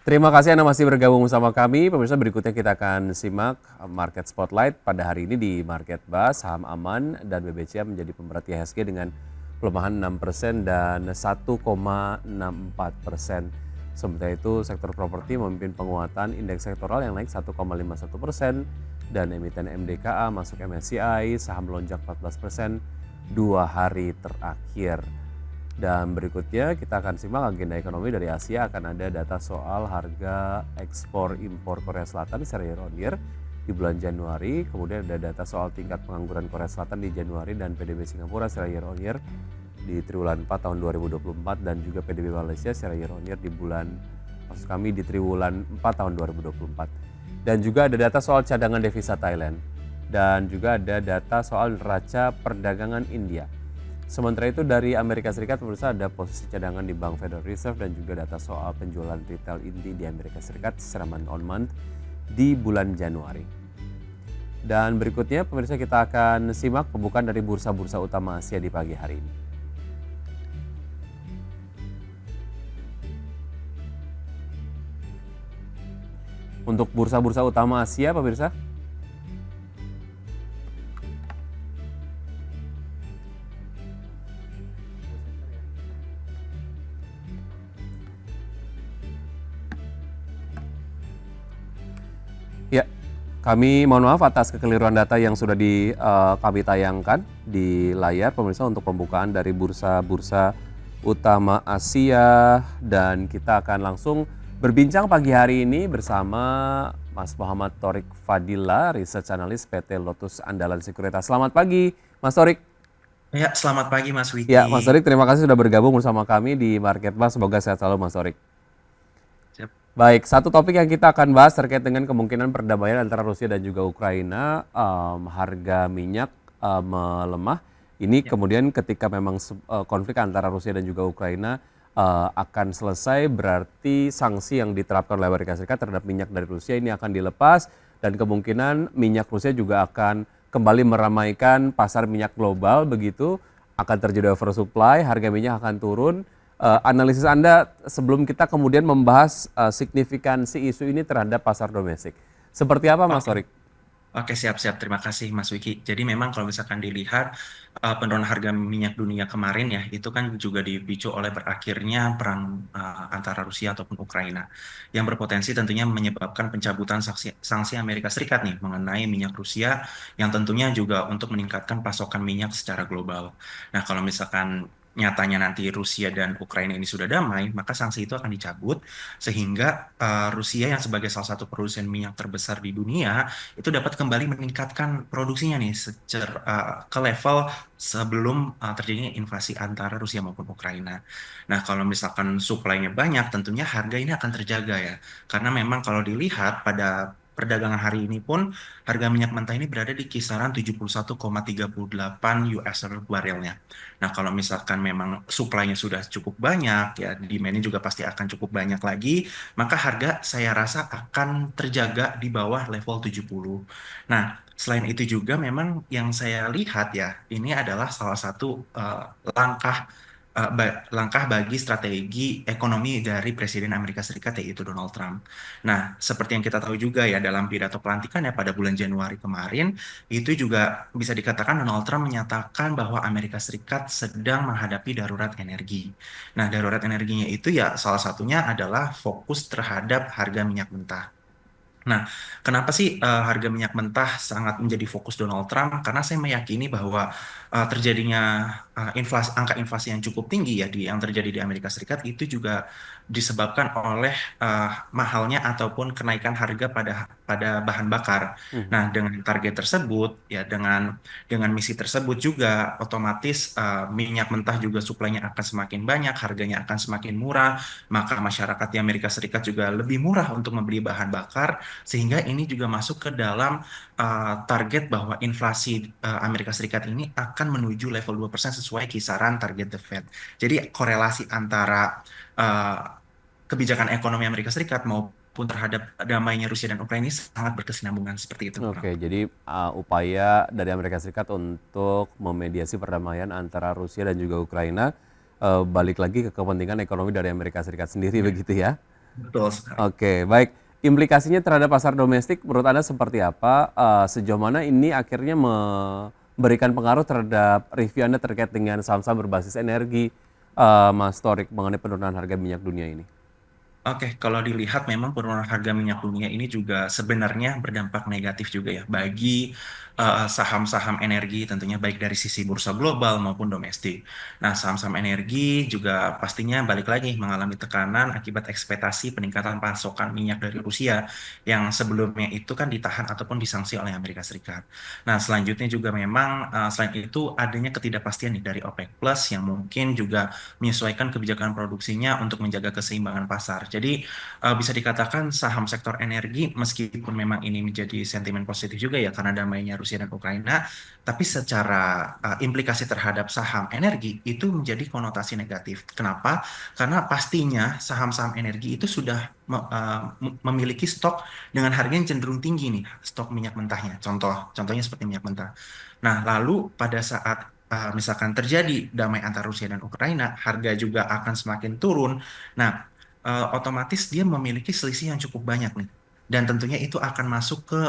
Terima kasih Anda masih bergabung bersama kami. Pemirsa, berikutnya kita akan simak Market Spotlight pada hari ini di Market Bas, saham aman dan BBCA menjadi pemberat IHSG dengan pelemahan 6% dan 1,64%. Sementara itu, sektor properti memimpin penguatan, indeks sektoral yang naik 1,51% dan emiten MDKA masuk MSCI, saham melonjak 14% 2 hari terakhir. Dan berikutnya kita akan simak agenda ekonomi dari Asia. Akan ada data soal harga ekspor impor Korea Selatan secara year on year di bulan Januari. Kemudian ada data soal tingkat pengangguran Korea Selatan di Januari dan PDB Singapura secara year on year di triwulan 4 tahun 2024 dan juga PDB Malaysia secara year on year di triwulan 4 tahun 2024. Dan juga ada data soal cadangan devisa Thailand dan juga ada data soal neraca perdagangan India. Sementara itu dari Amerika Serikat, pemirsa, ada posisi cadangan di Bank Federal Reserve dan juga data soal penjualan retail inti di Amerika Serikat secara month on month di bulan Januari. Dan berikutnya pemirsa, kita akan simak pembukaan dari bursa-bursa utama Asia di pagi hari ini. Untuk bursa-bursa utama Asia, pemirsa, ya, kami mohon maaf atas kekeliruan data yang sudah kami tayangkan di layar pemirsa untuk pembukaan dari bursa-bursa utama Asia, dan kita akan langsung berbincang pagi hari ini bersama Mas Muhammad Thorik Fadila, Research Analyst PT Lotus Andalan Sekuritas. Selamat pagi Mas Thorik. Ya, selamat pagi Mas Ya Mas Wiki. Thorik, terima kasih sudah bergabung bersama kami di Market Bas. Semoga sehat selalu Mas Thorik. Siap. Baik, satu topik yang kita akan bahas terkait dengan kemungkinan perdamaian antara Rusia dan juga Ukraina. Harga minyak melemah. Ini Ya, kemudian ketika memang konflik antara Rusia dan juga Ukraina akan selesai, berarti sanksi yang diterapkan oleh Amerika Serikat terhadap minyak dari Rusia ini akan dilepas, dan kemungkinan minyak Rusia juga akan kembali meramaikan pasar minyak global. Begitu akan terjadi oversupply, harga minyak akan turun. Analisis Anda sebelum kita kemudian membahas signifikansi isu ini terhadap pasar domestik. Seperti apa Mas oke. Torik? Oke, siap-siap. Terima kasih Mas Wiki. Jadi memang kalau misalkan dilihat penurunan harga minyak dunia kemarin ya, itu kan juga dipicu oleh berakhirnya perang antara Rusia ataupun Ukraina, yang berpotensi tentunya menyebabkan pencabutan sanksi Amerika Serikat nih mengenai minyak Rusia, yang tentunya juga untuk meningkatkan pasokan minyak secara global. Nah, kalau misalkan nyatanya nanti Rusia dan Ukraina ini sudah damai, maka sanksi itu akan dicabut sehingga Rusia yang sebagai salah satu produsen minyak terbesar di dunia itu dapat kembali meningkatkan produksinya nih ke level sebelum terjadinya invasi antara Rusia maupun Ukraina. Nah, kalau misalkan supply-nya banyak, tentunya harga ini akan terjaga ya. Karena memang kalau dilihat pada perdagangan hari ini pun harga minyak mentah ini berada di kisaran 71,38 US dollar barelnya. Nah, kalau misalkan memang supply-nya sudah cukup banyak, ya demand-nya juga pasti akan cukup banyak lagi, maka harga saya rasa akan terjaga di bawah level 70. Nah, selain itu juga memang yang saya lihat ya, ini adalah salah satu langkah bagi strategi ekonomi dari Presiden Amerika Serikat yaitu Donald Trump. Nah, seperti yang kita tahu juga ya dalam pidato pelantikannya pada bulan Januari kemarin, itu juga bisa dikatakan Donald Trump menyatakan bahwa Amerika Serikat sedang menghadapi darurat energi. Nah, darurat energinya itu ya salah satunya adalah fokus terhadap harga minyak mentah. Nah, kenapa sih harga minyak mentah sangat menjadi fokus Donald Trump? Karena saya meyakini bahwa terjadinya angka inflasi yang cukup tinggi ya yang terjadi di Amerika Serikat itu juga disebabkan oleh mahalnya ataupun kenaikan harga pada bahan bakar. Nah, Mhm. dengan target tersebut ya dengan misi tersebut juga otomatis minyak mentah juga suplainya akan semakin banyak, harganya akan semakin murah, maka masyarakat di Amerika Serikat juga lebih murah untuk membeli bahan bakar sehingga ini juga masuk ke dalam target bahwa inflasi Amerika Serikat ini akan menuju level 2% sesuai kisaran target The Fed. Jadi korelasi antara uh, kebijakan ekonomi Amerika Serikat maupun terhadap damainya Rusia dan Ukraina ini sangat berkesinambungan seperti itu, kurang Oke, lebih. jadi upaya dari Amerika Serikat untuk memediasi perdamaian antara Rusia dan juga Ukraina, balik lagi ke kepentingan ekonomi dari Amerika Serikat sendiri Ya, begitu ya? Betul sekali. Oke, baik. Implikasinya terhadap pasar domestik menurut Anda seperti apa? Sejauh mana ini akhirnya memberikan pengaruh terhadap review Anda terkait dengan saham-saham berbasis energi, Mas Torik, mengenai penurunan harga minyak dunia ini? Oke, kalau dilihat memang penurunan harga minyak dunia ini juga sebenarnya berdampak negatif juga ya bagi saham-saham energi tentunya baik dari sisi bursa global maupun domestik. Nah, saham-saham energi juga pastinya balik lagi mengalami tekanan akibat ekspektasi peningkatan pasokan minyak dari Rusia yang sebelumnya itu kan ditahan ataupun disanksi oleh Amerika Serikat. Nah, selanjutnya juga memang selain itu adanya ketidakpastian nih dari OPEC Plus yang mungkin juga menyesuaikan kebijakan produksinya untuk menjaga keseimbangan pasar. Jadi bisa dikatakan saham sektor energi meskipun memang ini menjadi sentimen positif juga ya karena damainya Rusia dan Ukraina, tapi secara implikasi terhadap saham energi itu menjadi konotasi negatif. Kenapa? Karena pastinya saham-saham energi itu sudah memiliki stok dengan harga yang cenderung tinggi nih, stok minyak mentahnya. Contohnya seperti minyak mentah. Nah, lalu pada saat misalkan terjadi damai antara Rusia dan Ukraina, harga juga akan semakin turun. Nah, otomatis dia memiliki selisih yang cukup banyak nih. Dan tentunya itu akan masuk ke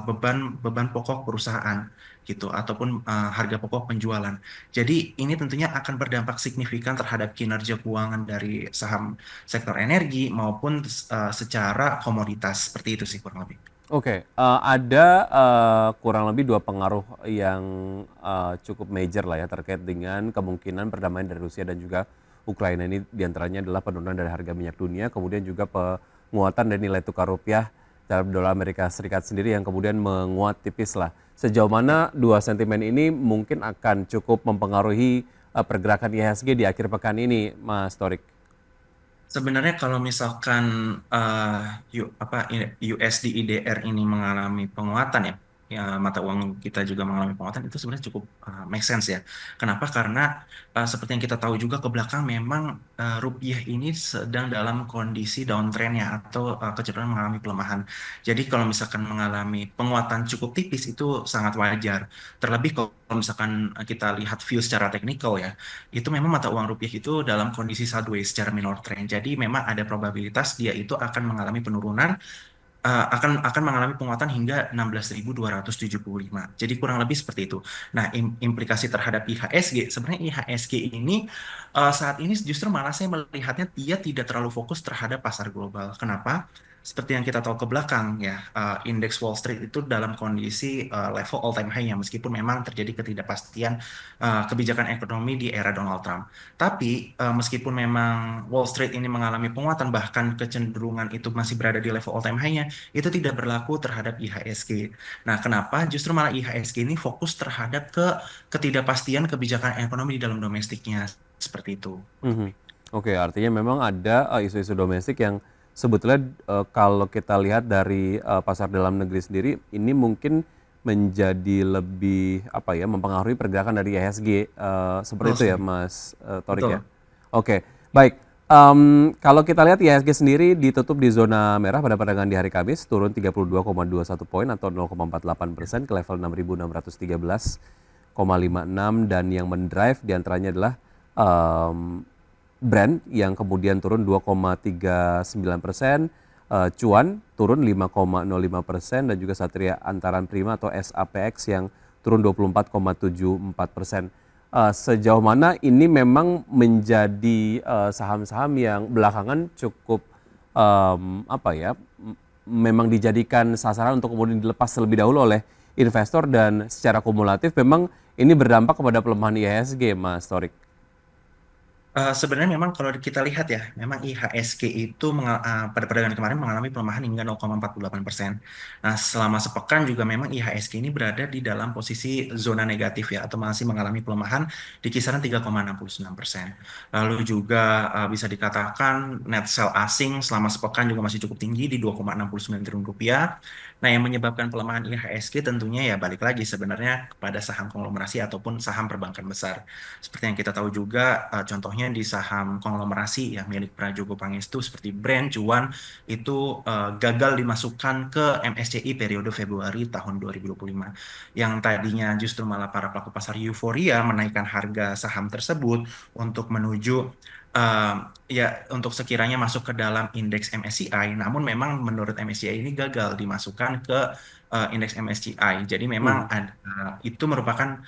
beban beban pokok perusahaan gitu ataupun harga pokok penjualan. Jadi ini tentunya akan berdampak signifikan terhadap kinerja keuangan dari saham sektor energi maupun secara komoditas seperti itu sih kurang lebih. Oke, ada kurang lebih dua pengaruh yang cukup major lah ya terkait dengan kemungkinan perdamaian dari Rusia dan juga Ukraina ini diantaranya adalah penurunan dari harga minyak dunia, kemudian juga penguatan dari nilai tukar rupiah terhadap dolar Amerika Serikat sendiri yang kemudian menguat tipis lah. Sejauh mana dua sentimen ini mungkin akan cukup mempengaruhi pergerakan IHSG di akhir pekan ini, Mas Torik? Sebenarnya kalau misalkan USD IDR ini mengalami penguatan ya, ya mata uang kita juga mengalami penguatan itu sebenarnya cukup make sense ya. Kenapa? Karena seperti yang kita tahu juga ke belakang memang rupiah ini sedang dalam kondisi downtrend ya atau kecenderungan mengalami pelemahan. Jadi kalau misalkan mengalami penguatan cukup tipis itu sangat wajar. Terlebih kalau misalkan kita lihat view secara teknikal ya itu memang mata uang rupiah itu dalam kondisi sideways secara minor trend. Jadi memang ada probabilitas dia itu akan mengalami penurunan, akan mengalami penguatan hingga 16.275. Jadi kurang lebih seperti itu. Nah, implikasi terhadap IHSG, sebenarnya IHSG ini saat ini justru malah saya melihatnya dia tidak terlalu fokus terhadap pasar global. Kenapa? Seperti yang kita tahu ke belakang ya, indeks Wall Street itu dalam kondisi level all time high-nya meskipun memang terjadi ketidakpastian kebijakan ekonomi di era Donald Trump. Tapi meskipun memang Wall Street ini mengalami penguatan bahkan kecenderungan itu masih berada di level all time high-nya, itu tidak berlaku terhadap IHSG. Nah, kenapa? Justru malah IHSG ini fokus terhadap ketidakpastian kebijakan ekonomi di dalam domestiknya seperti itu. Mhm. Oke, artinya memang ada isu-isu domestik yang sebetulnya kalau kita lihat dari pasar dalam negeri sendiri ini mungkin menjadi lebih apa ya mempengaruhi pergerakan dari IHSG seperti Betul itu ya sekali. Mas Torik ya. Betul. Oke, baik. Kalau kita lihat IHSG sendiri ditutup di zona merah pada perdagangan di hari Kamis turun 32,21 poin atau 0,48% ke level 6.613,56 dan yang mendrive diantaranya adalah Brand yang kemudian turun 2,39%, Cuan turun 5,05% dan juga Satria Antaran Prima atau SAPX yang turun 24,74%. Sejauh mana ini memang menjadi saham-saham yang belakangan cukup apa ya, memang dijadikan sasaran untuk kemudian dilepas terlebih dahulu oleh investor dan secara kumulatif memang ini berdampak kepada pelemahan IHSG, Mas Torik. Sebenarnya memang kalau kita lihat ya, memang IHSG itu pada perdagangan kemarin mengalami pelemahan hingga 0,48%. Nah, selama sepekan juga memang IHSG ini berada di dalam posisi zona negatif ya, atau masih mengalami pelemahan di kisaran 3,69%. Lalu juga bisa dikatakan net sell asing selama sepekan juga masih cukup tinggi di 2,69 triliun rupiah. Nah, yang menyebabkan pelemahan IHSG tentunya ya balik lagi sebenarnya kepada saham konglomerasi ataupun saham perbankan besar. Seperti yang kita tahu juga, contohnya di saham konglomerasi ya milik Prajogo Pangestu seperti Brand, Cuan itu gagal dimasukkan ke MSCI periode Februari tahun 2025. Yang tadinya justru malah para pelaku pasar euforia menaikkan harga saham tersebut untuk menuju eh, ya untuk sekiranya masuk ke dalam indeks MSCI, namun memang menurut MSCI ini gagal dimasukkan ke indeks MSCI. Jadi memang Hmm, itu merupakan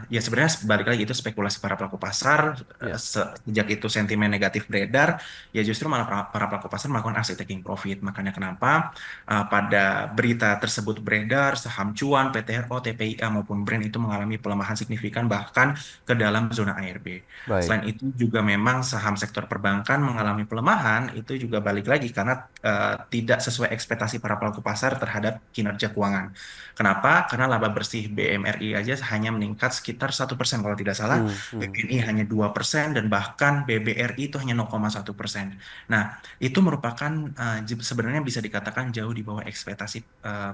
ya sebenarnya balik lagi itu spekulasi para pelaku pasar. ya, Sejak itu sentimen negatif beredar, ya justru malah para pelaku pasar melakukan asset taking profit. Makanya kenapa pada berita tersebut beredar, saham cuan, PTRO, TPIA maupun Brand itu mengalami pelemahan signifikan bahkan ke dalam zona ARB. baik. Selain itu juga memang saham sektor perbankan mengalami pelemahan, itu juga balik lagi karena tidak sesuai ekspektasi para pelaku pasar terhadap kinerja keuangan. Kenapa? Karena laba bersih BMRI aja hanya meningkat sekitar 1% kalau tidak salah, Hmm, hmm, BBNI hanya 2% dan bahkan BBRI itu hanya 0,1%. Nah, itu merupakan sebenarnya bisa dikatakan jauh di bawah ekspektasi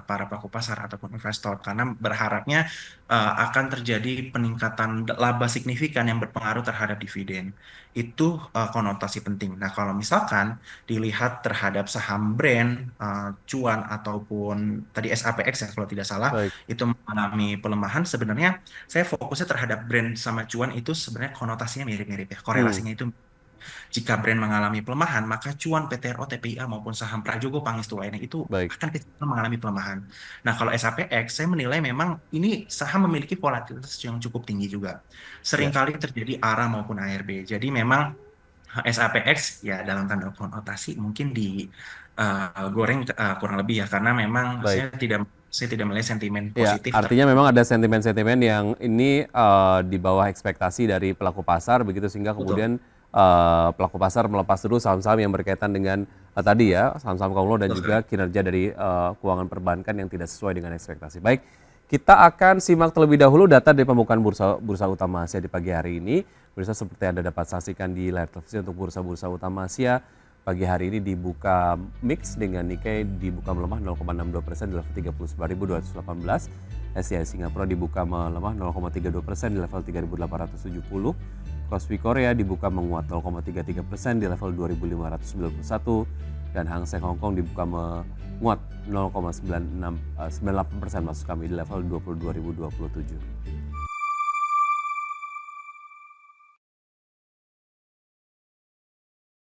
para pelaku pasar ataupun investor karena berharapnya akan terjadi peningkatan laba signifikan yang berpengaruh terhadap dividen. Itu konotasi penting. Nah, kalau misalkan dilihat terhadap saham brand, cuan ataupun tadi SAPX ya kalau tidak salah, baik. itu mengalami pelemahan, sebenarnya saya fokusnya terhadap brand sama cuan itu sebenarnya konotasinya mirip-mirip ya. Hmm, Korelasinya itu jika brand mengalami pelemahan, maka cuan PTRO, TPIA maupun saham Prajogo Pangestu lainnya itu baik. akan kecil mengalami pelemahan. Nah, kalau SAPX, saya menilai memang ini saham memiliki volatilitas yang cukup tinggi juga. Ya, Seringkali terjadi ARA maupun ARB. Jadi memang SAPX ya dalam tanda konotasi mungkin di goreng kurang lebih ya karena memang baik. saya tidak melihat sentimen Ya, positif artinya memang ada sentimen-sentimen yang ini di bawah ekspektasi dari pelaku pasar begitu sehingga betul kemudian pelaku pasar melepas terus saham-saham yang berkaitan dengan tadi ya saham-saham komlo dan betul sekali. juga kinerja dari keuangan perbankan yang tidak sesuai dengan ekspektasi. Baik, kita akan simak terlebih dahulu data dari pembukaan bursa bursa utama Asia di pagi hari ini. Bursa seperti Anda dapat saksikan di layar televisi untuk bursa-bursa utama Asia. Pagi hari ini dibuka mix dengan Nikkei dibuka melemah 0,62% di level 39.218. SCI Singapura dibuka melemah 0,32% di level 3.870. Kospi Korea dibuka menguat 0,33% di level 2.591 dan Hang Seng Hong Kong dibuka menguat 0,98% maksud kami di level 22.027.